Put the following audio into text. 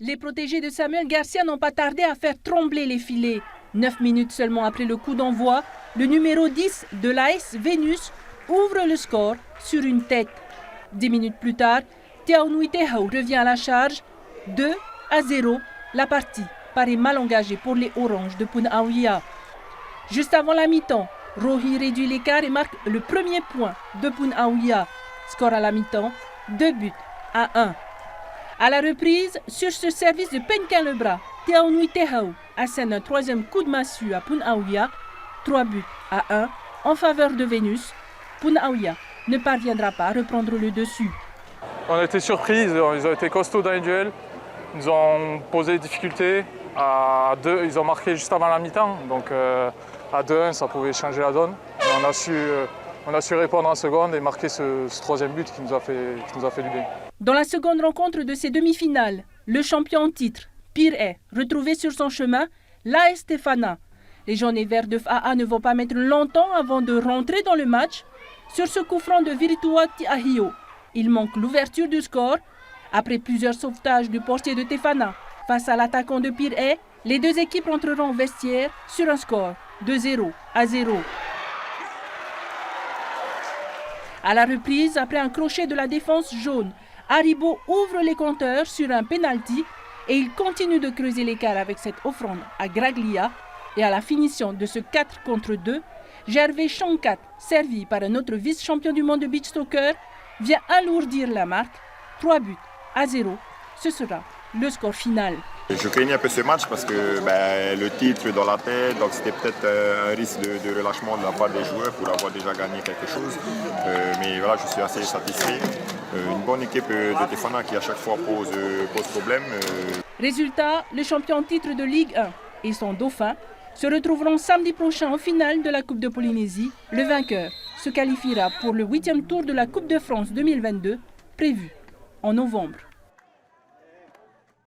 Les protégés de Samuel Garcia n'ont pas tardé à faire trembler les filets. 9 minutes seulement après le coup d'envoi, le numéro 10 de l'AS Vénus ouvre le score sur une tête. 10 minutes plus tard, Tiaounui Tehao revient à la charge. 2-0, la partie paraît mal engagée pour les Oranges de Punaouia. Juste avant la mi-temps, Rohi réduit l'écart et marque le premier point de Punaouia. Score à la mi-temps, 2-1. À la reprise, sur ce service de Penquin Lebras, Tiaounui Tehao assène un troisième coup de massue à Punaouia. 3-1 en faveur de Vénus. Punaouia ne parviendra pas à reprendre le dessus. On a été surpris, ils ont été costauds dans les duels. Ils nous ont posé des difficultés. À 2, ils ont marqué juste avant la mi-temps. Donc à 2-1, ça pouvait changer la donne. On a su répondre en seconde et marquer ce troisième but qui nous a fait du bien. Dans la seconde rencontre de ces demi-finales, le champion en titre, Pirée, retrouvé sur son chemin, l'AS Tefana. Les jaunes et verts de FAA ne vont pas mettre longtemps avant de rentrer dans le match. Sur ce coup franc de Viritua Tiahio, il manque l'ouverture du score. Après plusieurs sauvetages du portier de Tefana face à l'attaquant de Pirée, les deux équipes entreront au vestiaire sur un score de 0-0. À la reprise, après un crochet de la défense jaune, Haribo ouvre les compteurs sur un penalty et il continue de creuser l'écart avec cette offrande à Graglia. Et à la finition de ce 4-2, Gervais Chankat, servi par un autre vice-champion du monde de beach soccer, vient alourdir la marque. 3-0. Ce sera le score final. Je craignais un peu ce match parce que le titre dans la tête, donc c'était peut-être un risque de relâchement de la part des joueurs pour avoir déjà gagné quelque chose. Mais voilà, je suis assez satisfait. Une bonne équipe de Tefana qui à chaque fois pose problème. Résultat, le champion en titre de Ligue 1 et son dauphin se retrouveront samedi prochain en finale de la Coupe de Polynésie. Le vainqueur se qualifiera pour le 8e tour de la Coupe de France 2022, prévu en novembre.